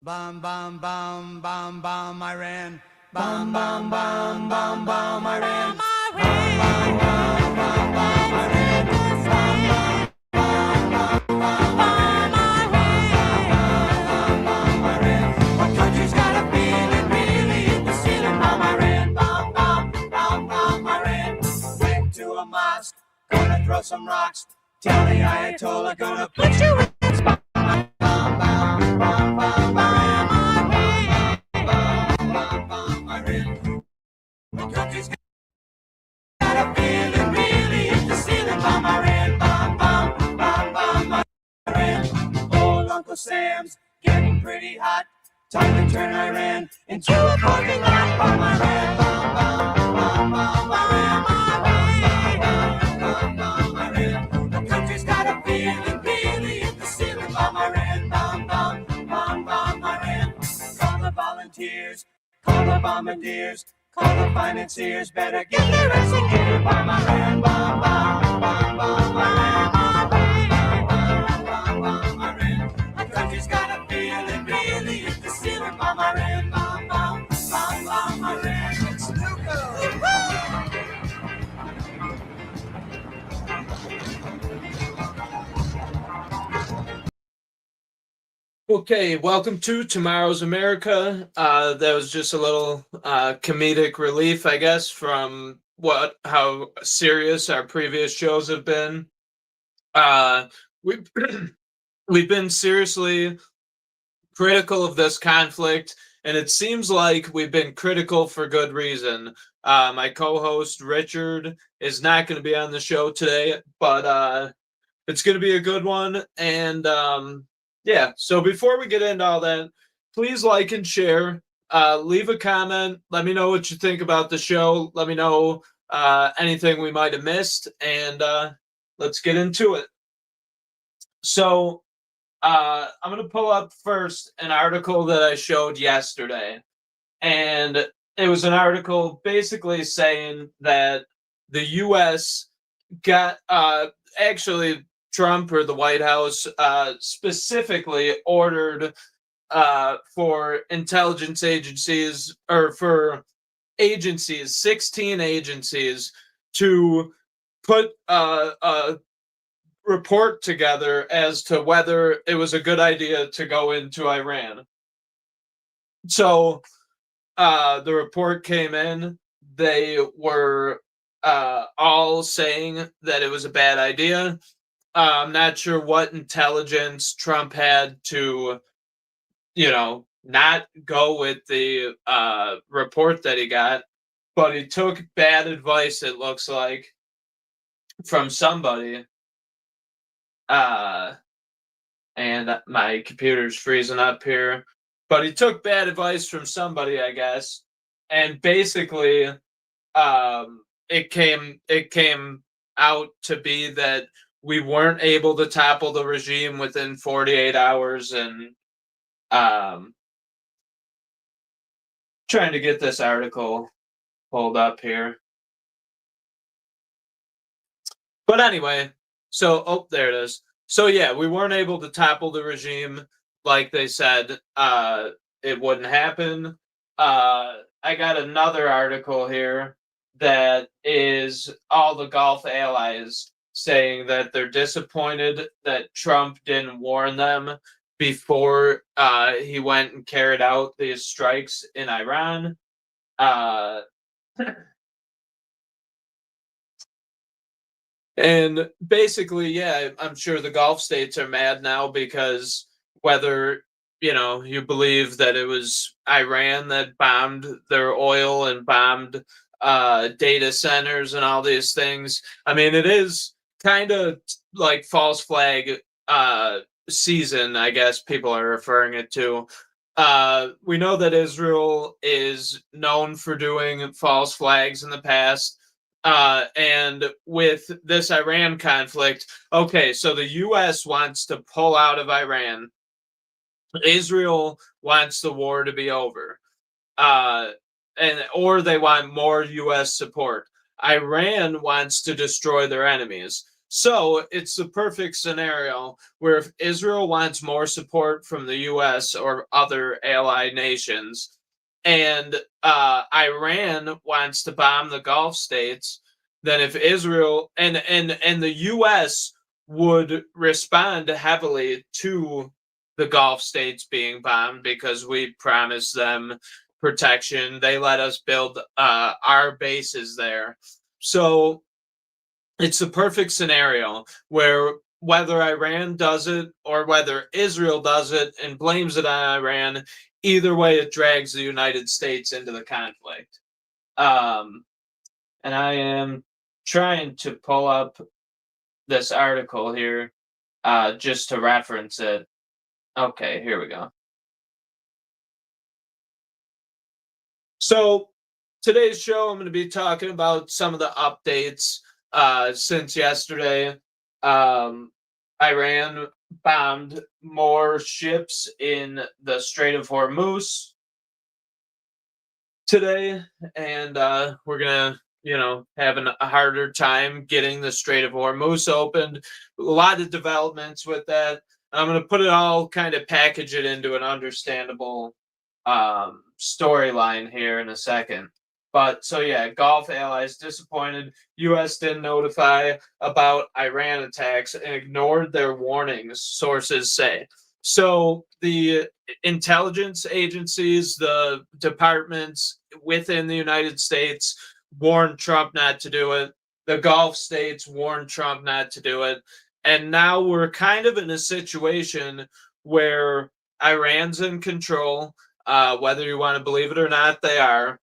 Bam bam bam bam bam Iran. Bam bam bam bam bam Iran. Bam bam bam bam bam Iran. What country's got a feeling really hit the ceiling? Bam Iran. Bam bam bam bam Iran. Went to a mosque, gonna throw some rocks. Tell the Ayatollah gonna put you in spot. Bam bam bam bam bam Iran. Bam bam Iran. What country's got a feeling really hit the ceiling? Bam Iran. Bam bam bam bam Iran. Old Uncle Sam's getting pretty hot. Time to turn Iran into a parking lot. Bam Iran. Bam bam bam bam Iran. Bam bam Iran. The country's got a feeling really hit the ceiling. Bam Iran. Bam bam Iran. Call the volunteers, call the bombardiers, call the financiers. Better get their ass in gear. Bam Iran. Bam bam Iran. Bam Iran. The country's got a feeling really hit the ceiling. Bam Iran. Bam Iran. It's Okay, welcome to Tomorrow's America. That was just a little comedic relief, I guess, from how serious our previous shows have been. We've we've been seriously critical of this conflict, and it seems like we've been critical for good reason. My co-host Richard is not going to be on the show today, but it's going to be a good one. And yeah, so before we get into all that, please like and share. Leave a comment. Let me know what you think about the show. Let me know anything we might have missed, and let's get into it. So I'm going to pull up first an article that I showed yesterday. And it was an article basically saying that the U.S. got actually Trump or the White House specifically ordered for intelligence agencies or for agencies, 16 agencies, to put a report together as to whether it was a good idea to go into Iran. So the report came in. They were all saying that it was a bad idea. I'm not sure what intelligence Trump had to, not go with the report that he got, but he took bad advice, it looks like, from somebody. And my computer's freezing up here. But he took bad advice from somebody, I guess. And basically, it came out to be that we weren't able to topple the regime within 48 hours, and trying to get this article pulled up here. But anyway, so there it is. So yeah, we weren't able to topple the regime like they said it wouldn't happen. I got another article here that is all the Gulf allies saying that they're disappointed that Trump didn't warn them before he went and carried out these strikes in Iran. And basically, yeah, I'm sure the Gulf states are mad now because whether, you believe that it was Iran that bombed their oil and bombed data centers and all these things. I mean, it is kind of like false flag season, I guess people are referring it to. We know that Israel is known for doing false flags in the past. And with this Iran conflict, okay, so the U.S. wants to pull out of Iran. Israel wants the war to be over, or they want more U.S. support. Iran wants to destroy their enemies. So it's the perfect scenario where if Israel wants more support from the U.S. or other ally nations, and Iran wants to bomb the Gulf states, then if Israel and the U.S. would respond heavily to the Gulf states being bombed because we promised them protection. They let us build our bases there. So it's the perfect scenario where whether Iran does it or whether Israel does it and blames it on Iran, either way, it drags the United States into the conflict. And I am trying to pull up this article here just to reference it. Okay, here we go. So today's show, I'm going to be talking about some of the updates since yesterday. Iran bombed more ships in the Strait of Hormuz today, and we're gonna, having a harder time getting the Strait of Hormuz opened. A lot of developments with that. I'm gonna put it all, kind of package it into an understandable storyline here in a second. But so yeah, Gulf allies disappointed. U.S. didn't notify about Iran attacks and ignored their warnings, sources say. So the intelligence agencies, the departments within the United States warned Trump not to do it. The Gulf states warned Trump not to do it. And now we're kind of in a situation where Iran's in control. Whether you want to believe it or not, they are.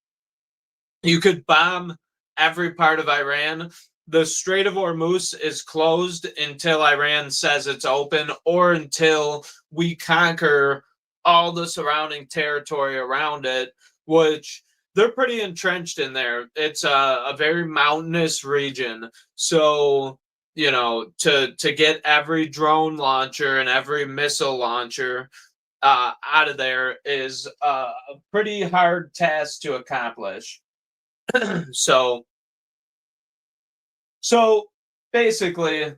You could bomb every part of Iran. The Strait of Hormuz is closed until Iran says it's open or until we conquer all the surrounding territory around it, which they're pretty entrenched in there. It's a very mountainous region. So, to get every drone launcher and every missile launcher out of there is a pretty hard task to accomplish. So basically,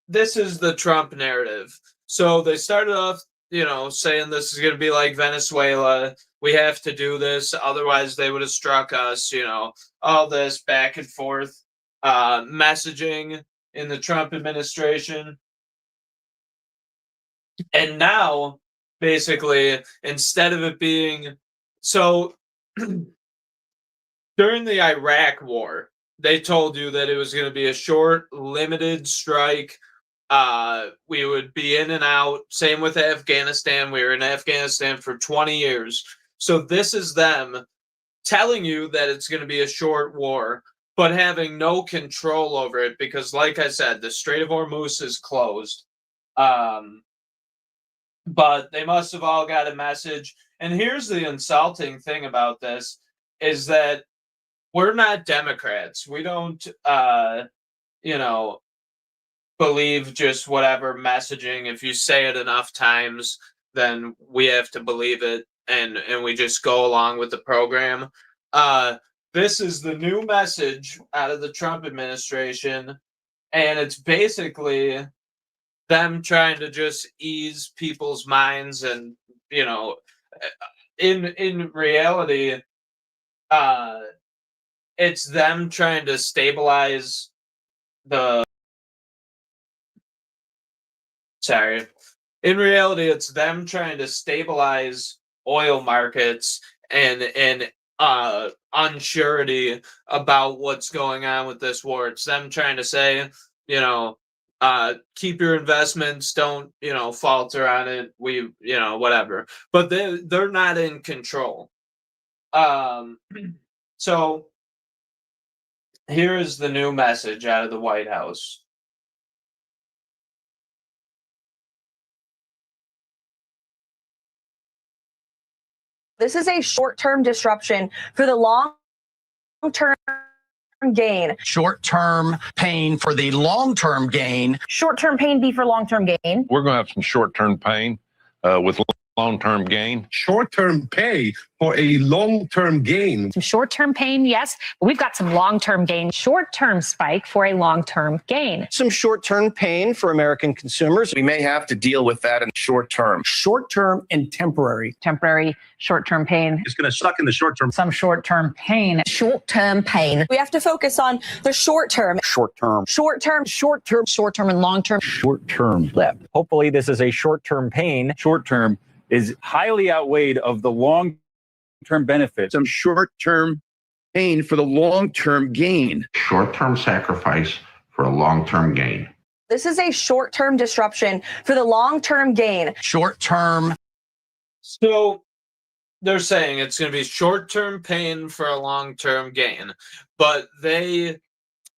this is the Trump narrative. So they started off, saying this is going to be like Venezuela. We have to do this, otherwise they would have struck us. All this back and forth messaging in the Trump administration. And now, basically, instead of it being so. During the Iraq war, they told you that it was going to be a short, limited strike. We would be in and out. Same with Afghanistan. We were in Afghanistan for 20 years. So this is them telling you that it's going to be a short war, but having no control over it because, like I said, the Strait of Hormuz is closed. But they must have all got a message. And here's the insulting thing about this is that we're not Democrats. We don't, believe just whatever messaging. If you say it enough times, then we have to believe it, and we just go along with the program. This is the new message out of the Trump administration, and it's basically them trying to just ease people's minds, and in reality, it's them trying to stabilize in reality, it's them trying to stabilize oil markets and unsurety about what's going on with this war. It's them trying to say, keep your investments, don't, falter on it. We, whatever. But they're not in control. So here is the new message out of the White House. This is a short-term disruption for the long-term gain. Short-term pain for the long-term gain. Short-term pain be for long-term gain. We're going to have some short-term pain with long-term gain. Short-term pay for a long-term gain. Some short-term pain, yes, but we've got some long-term gain. Short-term spike for a long-term gain. Some short-term pain for American consumers. We may have to deal with that in the short term. Short-term and temporary. Temporary short-term pain. It's going to suck in the short term. Some short-term pain. Short-term pain. We have to focus on the short term. Short-term. Short-term. Short-term. Short-term and long-term. Short-term blip. Hopefully this is a short-term pain. Short-term is highly outweighed of the long-term benefits. Some short-term pain for the long-term gain. Short-term sacrifice for a long-term gain. This is a short-term disruption for the long-term gain. Short-term. So they're saying it's going to be short-term pain for a long-term gain, but they,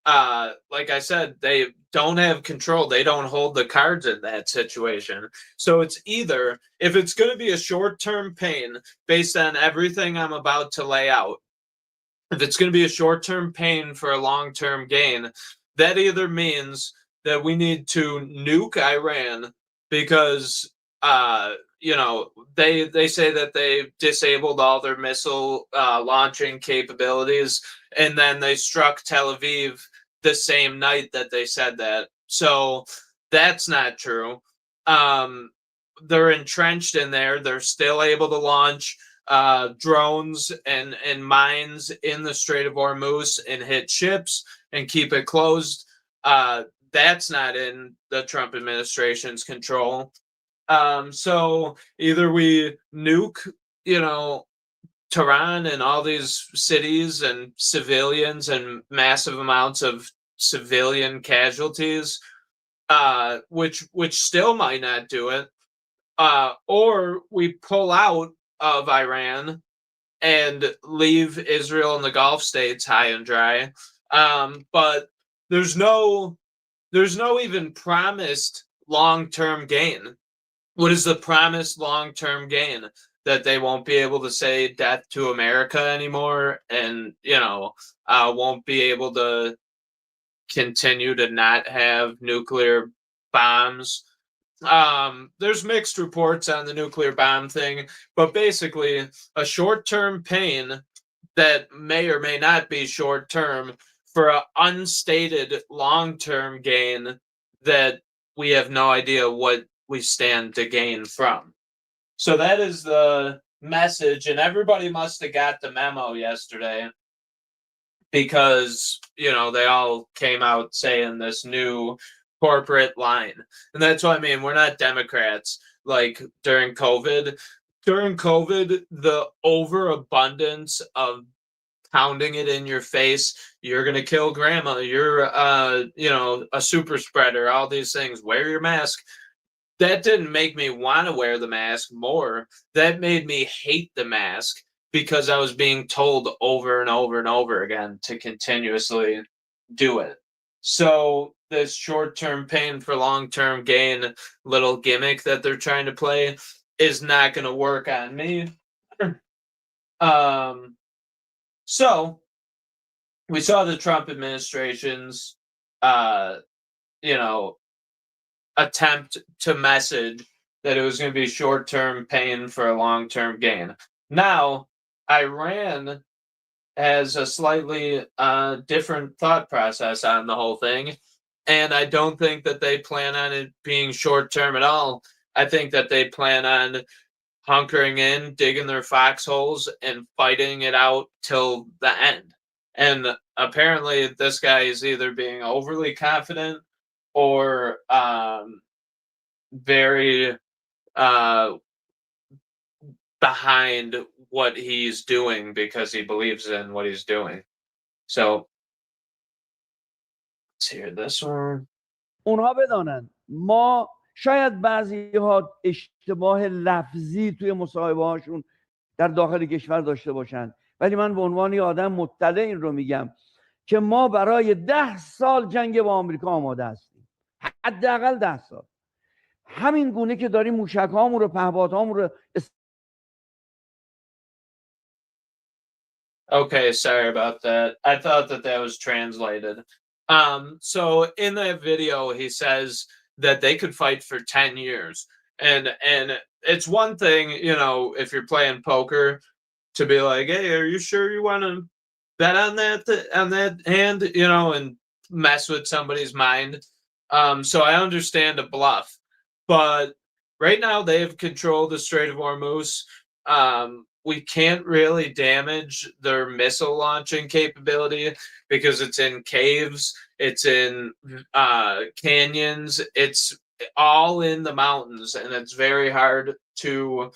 like I said, they don't have control. They don't hold the cards in that situation. So it's either, if it's going to be a short-term pain based on everything I'm about to lay out, if it's going to be a short-term pain for a long-term gain, that either means that we need to nuke Iran because, they say that they disabled all their missile launching capabilities, and then they struck Tel Aviv the same night that they said that. So that's not true. They're entrenched in there. They're still able to launch drones and mines in the Strait of Hormuz and hit ships and keep it closed. That's not in the Trump administration's control. So either we nuke, Tehran and all these cities and civilians and massive amounts of civilian casualties, which still might not do it, or we pull out of Iran and leave Israel and the Gulf states high and dry. But there's no even promised long-term gain. What is the promised long-term gain? That they won't be able to say death to America anymore, and won't be able to continue to not have nuclear bombs. There's mixed reports on the nuclear bomb thing, but basically a short-term pain that may or may not be short-term for an unstated long-term gain that we have no idea what we stand to gain from. So that is the message, and everybody must have got the memo yesterday because, they all came out saying this new corporate line. And that's what I mean. We're not Democrats. Like during COVID, the overabundance of pounding it in your face, you're going to kill grandma, you're, a super spreader, all these things, wear your mask. That didn't make me want to wear the mask more. That made me hate the mask because I was being told over and over and over again to continuously do it. So this short-term pain for long-term gain little gimmick that they're trying to play is not going to work on me. So we saw the Trump administration's, attempt to message that it was going to be short-term pain for a long-term gain. Now, Iran has a slightly different thought process on the whole thing, and I don't think that they plan on it being short-term at all. I think that they plan on hunkering in, digging their foxholes, and fighting it out till the end. And apparently this guy is either being overly confident or very behind what he's doing because he believes in what he's doing. So let's hear this one. اونها بدانند ما شاید بعضی ها اشتباه لفظی توی مصاحبه هاشون در داخل کشور داشته باشند، ولی من به عنوان یه آدم مطلع این رو میگم که ما برای 10 سال جنگ با آمریکا آماده هستیم، حداقل 10 سال. همین گونه که داریم موشک‌هامون رو، پهپادهامون رو. Okay, sorry about that. I thought that was translated. So in that video, he says that they could fight for 10 years. And it's one thing, if you're playing poker, to be like, hey, are you sure you want to bet on that hand, and mess with somebody's mind. So I understand a bluff, but right now they have controlled the Strait of Hormuz. We can't really damage their missile launching capability because it's in caves, it's in canyons, it's all in the mountains, and it's very hard to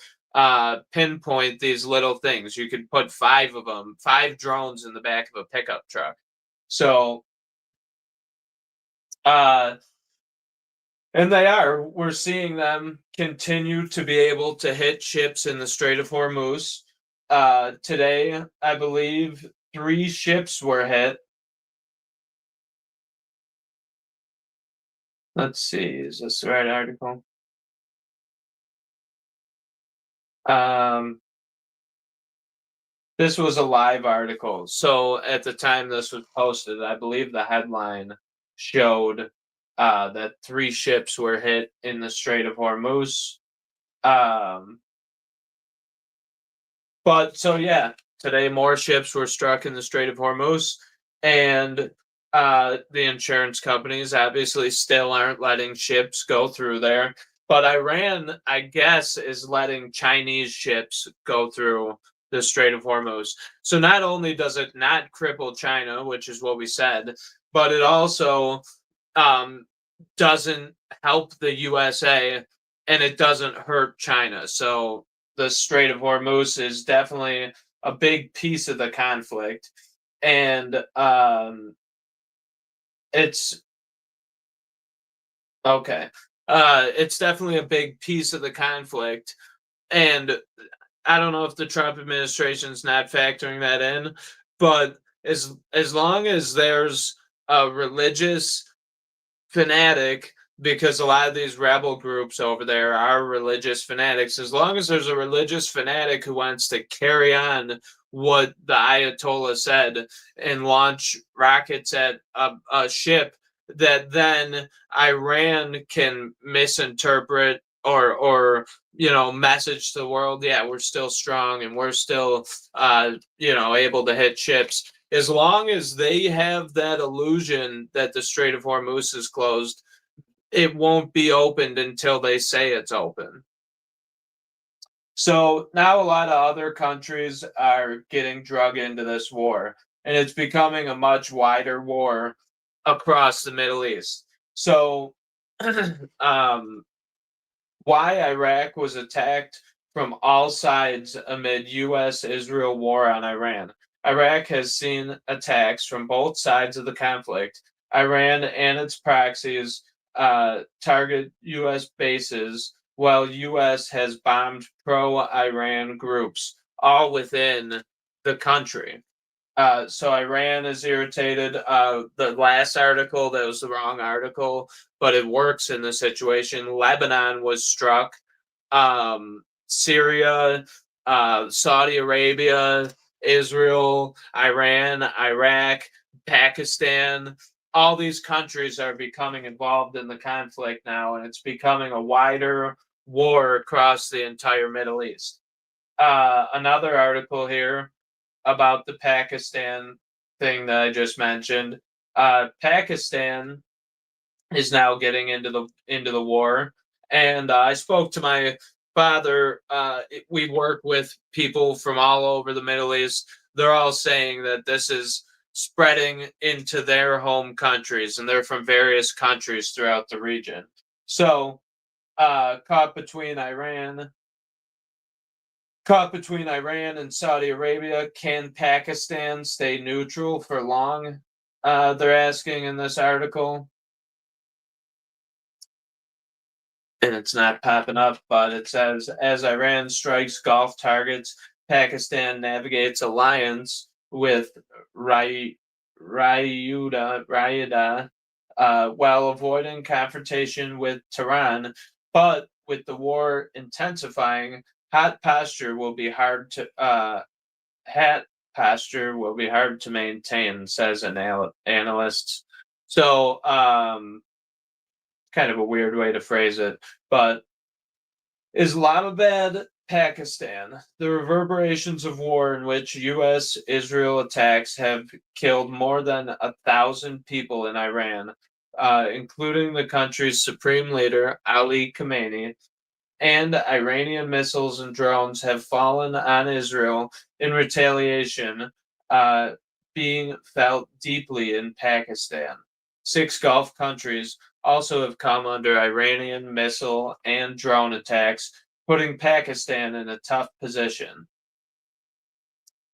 pinpoint these little things. You could put 5 of them, 5 drones in the back of a pickup truck. So, and we're seeing them continue to be able to hit ships in the Strait of Hormuz. Today, I believe 3 ships were hit. Let's see, is this the right article? This was a live article. So at the time this was posted, I believe the headline showed that 3 ships were hit in the Strait of Hormuz. But so yeah, today more ships were struck in the Strait of Hormuz, and the insurance companies obviously still aren't letting ships go through there. But Iran, I guess, is letting Chinese ships go through the Strait of Hormuz. So not only does it not cripple China, which is what we said, but it also doesn't help the USA, and it doesn't hurt China. So the Strait of Hormuz is definitely a big piece of the conflict, and it's okay. It's definitely a big piece of the conflict, and I don't know if the Trump administration's not factoring that in, but as long as there's a religious fanatic, because a lot of these rebel groups over there are religious fanatics, as long as there's a religious fanatic who wants to carry on what the Ayatollah said and launch rockets at a ship that then Iran can misinterpret or message to the world, yeah, we're still strong and we're still able to hit ships. As long as they have that illusion that the Strait of Hormuz is closed, it won't be opened until they say it's open. So now a lot of other countries are getting drug into this war, and it's becoming a much wider war across the Middle East. So why Iraq was attacked from all sides amid U.S.-Israel war on Iran. Iraq has seen attacks from both sides of the conflict. Iran and its proxies target U.S. bases, while U.S. has bombed pro-Iran groups, all within the country. So Iran is irritated. The last article, that was the wrong article, but it works in the situation. Lebanon was struck. Syria, Saudi Arabia, Israel, Iran, Iraq, Pakistan, all these countries are becoming involved in the conflict now, and it's becoming a wider war across the entire Middle East. Another article here about the Pakistan thing that I just mentioned. Pakistan is now getting into the war, and I spoke to my father. We work with people from all over the Middle East. They're all saying that this is spreading into their home countries, and they're from various countries throughout the region. So, caught between Iran and Saudi Arabia, can Pakistan stay neutral for long? They're asking in this article. And it's not popping up, but it says, as Iran strikes Gulf targets, Pakistan navigates alliance with Riyadh while avoiding confrontation with Tehran. But with the war intensifying, hot posture will be hard to maintain, says analysts. So kind of a weird way to phrase it, but Islamabad, Pakistan. The reverberations of war in which U.S.-Israel attacks have killed more than 1,000 people in Iran, including the country's supreme leader, Ali Khamenei, and Iranian missiles and drones have fallen on Israel in retaliation, being felt deeply in Pakistan. 6 Gulf countries also have come under Iranian missile and drone attacks, putting Pakistan in a tough position.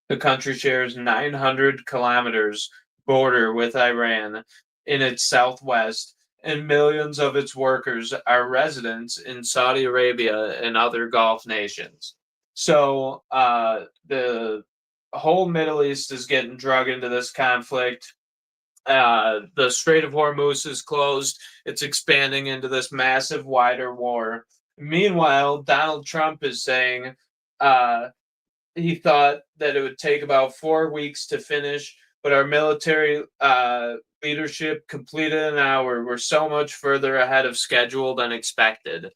The country shares 900 kilometers border with Iran in its southwest, and millions of its workers are residents in Saudi Arabia and other Gulf nations. So the whole Middle East is getting drug into this conflict. The Strait of Hormuz is closed. It's expanding into this massive, wider war. Meanwhile, Donald Trump is saying he thought that it would take about 4 weeks to finish, but our military leadership completed in an hour. We're so much further ahead of schedule than expected.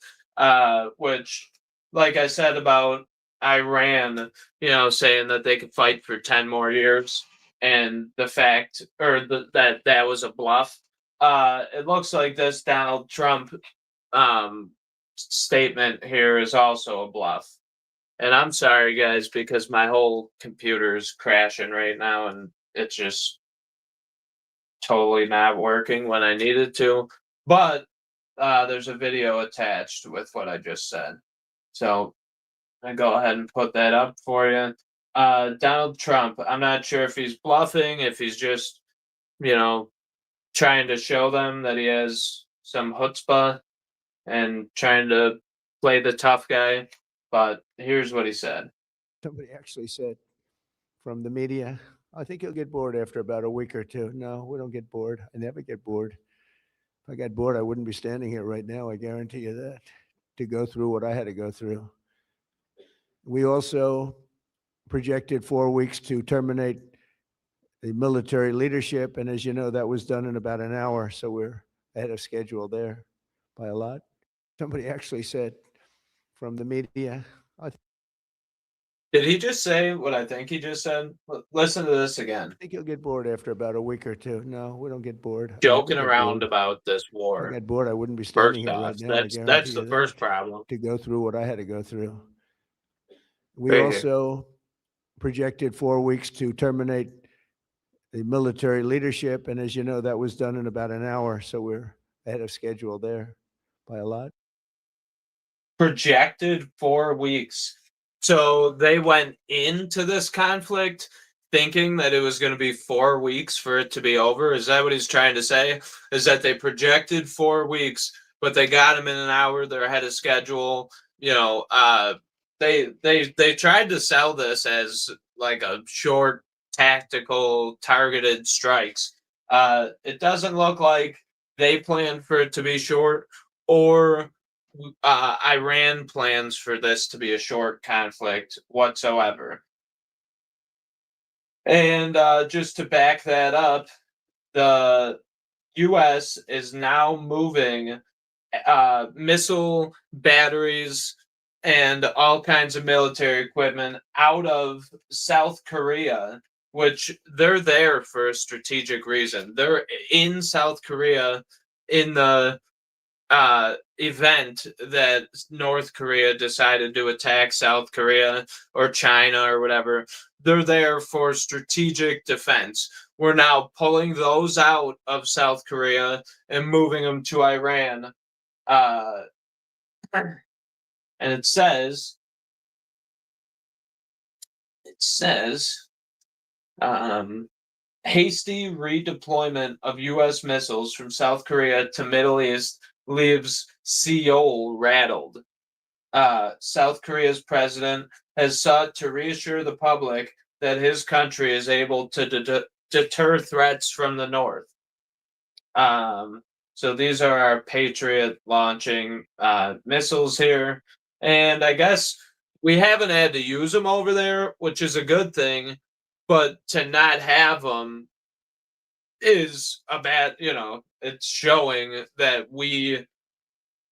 Which, like I said about Iran, saying that they could fight for 10 more years, and the fact, or that was a bluff. It looks like this Donald Trump statement here is also a bluff. And I'm sorry, guys, because my whole computer is crashing right now, and it's just totally not working when I need it to. But there's a video attached with what I just said. So I go ahead and put that up for you. Donald Trump, I'm not sure if he's bluffing, if he's just, trying to show them that he has some chutzpah and trying to play the tough guy. But here's what he said. Somebody actually said from the media, I think you'll get bored after about a week or two. No, we don't get bored. I never get bored. If I got bored, I wouldn't be standing here right now. I guarantee you that, to go through what I had to go through. We also projected 4 weeks to terminate the military leadership. And as you know, that was done in about an hour. So we're ahead of schedule there by a lot. Somebody actually said from the media, Did he just say what I think he just said? Listen to this again. I think you'll get bored after about a week or two. No, we don't get bored. Joking around about this war. If I got bored, I wouldn't be standing here right now. That's the first problem. To go through what I had to go through. We Right also projected 4 weeks to terminate the military leadership. And as you know, that was done in about an hour. So we're ahead of schedule there by a lot. Projected 4 weeks. So they went into this conflict thinking that it was going to be 4 weeks for it to be over. Is that what he's trying to say? Is that they projected 4 weeks, but they got him in an hour. They're ahead of schedule. They tried to sell this as like a short, tactical, targeted strikes. It doesn't look like they planned for it to be short, or Iran plans for this to be a short conflict whatsoever. And just to back that up, the U.S. is now moving missile batteries and all kinds of military equipment out of South Korea, which they're there for a strategic reason. They're in South Korea in the event that North Korea decided to attack South Korea or China or whatever. They're there for strategic defense. We're now pulling those out of South Korea and moving them to Iran. And it says hasty redeployment of U.S. missiles from South Korea to Middle East leaves Seoul rattled. South Korea's president has sought to reassure the public that his country is able to deter threats from the north. So these are our Patriot launching missiles here. And I guess we haven't had to use them over there, which is a good thing. But to not have them is a bad, it's showing that we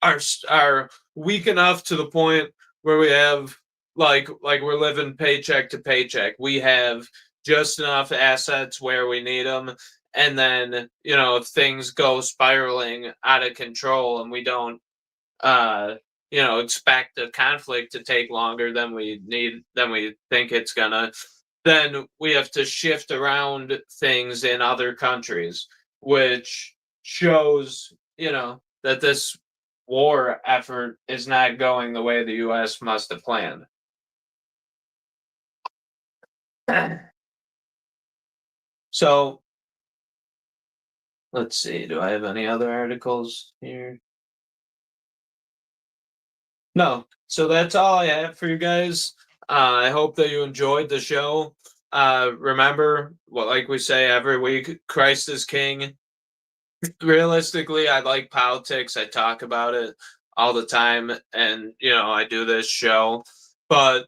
are weak enough to the point where we have like we're living paycheck to paycheck. We have just enough assets where we need them, and then if things go spiraling out of control and we don't expect the conflict to take longer than we think it's gonna, then we have to shift around things in other countries, which shows that this war effort is not going the way the U.S. must have planned. So let's see, do I have any other articles here? No. So that's all I have for you guys. I hope that you enjoyed the show. Remember, like we say every week, Christ is King. Realistically, I like politics. I talk about it all the time, and I do this show. But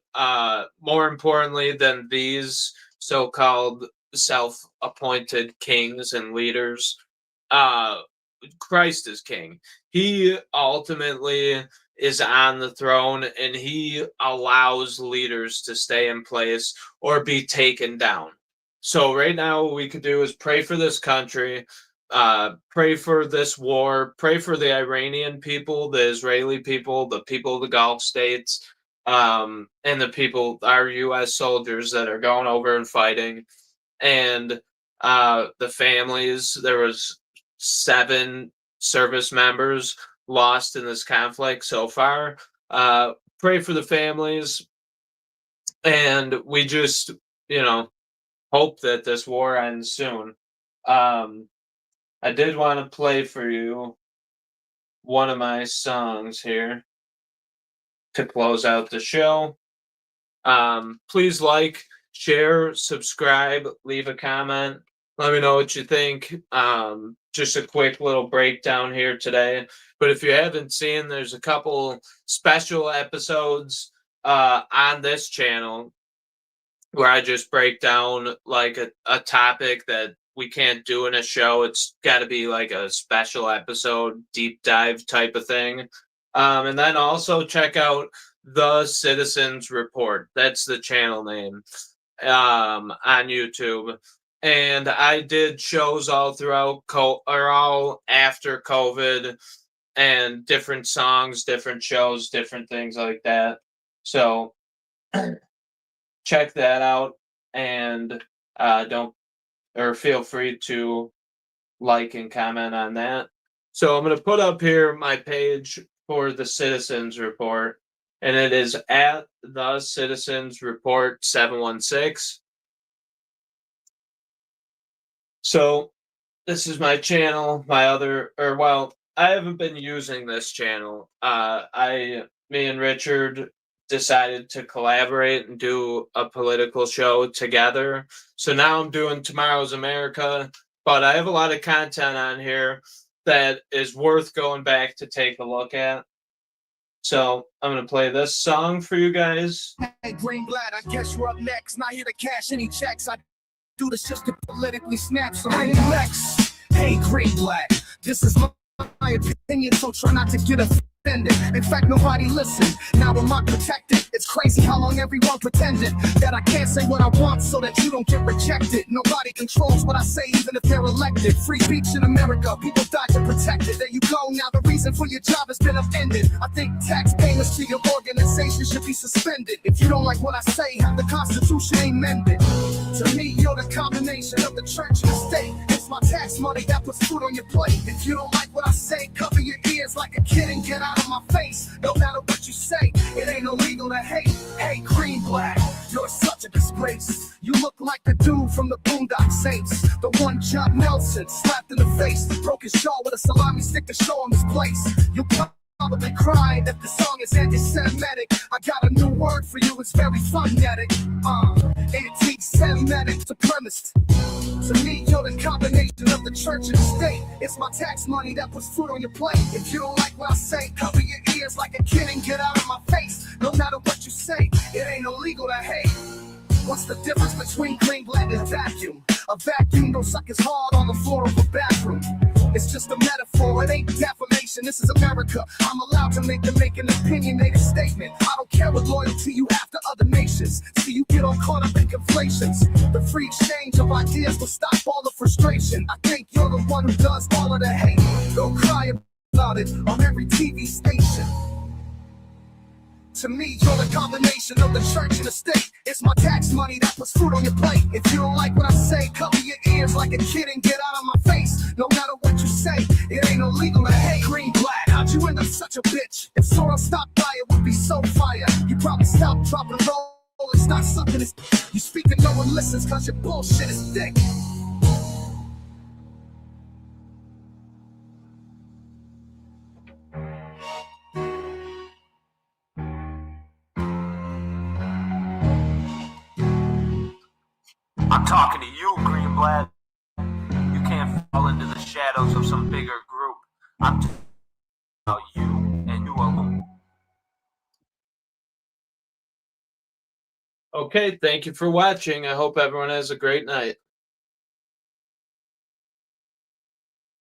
more importantly than these so-called self-appointed kings and leaders, Christ is king. He ultimately is on the throne, and he allows leaders to stay in place or be taken down. So right now what we could do is pray for this country, pray for this war, pray for the Iranian people, the Israeli people, the people of the Gulf states, and the people, our U.S. soldiers that are going over and fighting, and the families. There was 7 service members lost in this conflict so far. Pray for the families, and we just hope that this war ends soon. I did want to play for you one of my songs here to close out the show. Please like, share, subscribe, leave a comment. Let me know what you think. Just a quick little breakdown here today. But if you haven't seen, there's a couple special episodes on this channel where I just break down like a topic that we can't do in a show. It's got to be like a special episode, deep dive type of thing. And then also check out The Citizens Report. That's the channel name on YouTube. And I did shows all throughout all after COVID, and different songs, different shows, different things like that. So check that out, and feel free to like and comment on that. So I'm going to put up here my page for the Citizens Report, and it is at The Citizens Report 716. So this is my channel, I haven't been using this channel. Me and Richard decided to collaborate and do a political show together. So now I'm doing Tomorrow's America, but I have a lot of content on here that is worth going back to take a look at. So I'm going to play this song for you guys. Hey, Greenblatt, I guess you're up next. Not here to cash any checks. I do this just to politically snap some Lex. Hey, Greenblatt, this is my opinion, so try not to get offended. In fact, nobody listened. Now I'm not protected. It's crazy how long everyone pretended that I can't say what I want so that you don't get rejected. Nobody controls what I say, even if they're elected. Free speech in America, people die to protect it. There you go, now the reason for your job has been upended. I think tax payments to your organization should be suspended. If you don't like what I say, have the Constitution amended. To me, you're the combination of the church and the state. It's my tax money that puts food on your plate. If you don't like what I say, cover your ears like a kid and get out of my face. No matter what you say, it ain't illegal to hate. Hey, Greenblatt, you're such a disgrace. You look like the dude from the Boondock Saints, the one John Nelson slapped in the face, broke his jaw with a salami stick to show him his place. You probably crying that the song is anti-Semitic. I got a new word for you, it's very phonetic. Anti-Semitic supremacist. To me, you're the combination of the church and the state. It's my tax money that puts food on your plate. If you don't like what I say, cover your ears like a kid and get out of my face. No matter what you say, it ain't illegal to hate. What's the difference between Greenblatt and vacuum? A vacuum don't suck as hard on the floor of a bathroom. It's just a metaphor, it ain't defamation. nation, this is America. I'm allowed to make an opinionated statement. I don't care what loyalty you have to other nations. See, you get all caught up in conflations. The free exchange of ideas will stop all the frustration. I think you're the one who does all of the hate. Go cry about it on every TV station. To me, you're the combination of the church and the state. It's my tax money that puts food on your plate. If you don't like what I say, cover your ears like a kid and get out of my face. No matter what you say, it ain't illegal to hate. Green, black, how'd you end up such a bitch? If Soros stopped by, it would be so fire. You probably stop, drop, and roll. It's not something that's... You speak and no one listens cause your bullshit is thick. I'm talking to you, Greenblatt. You can't fall into the shadows of some bigger group. I'm talking about you and you alone. Okay, thank you for watching. I hope everyone has a great night.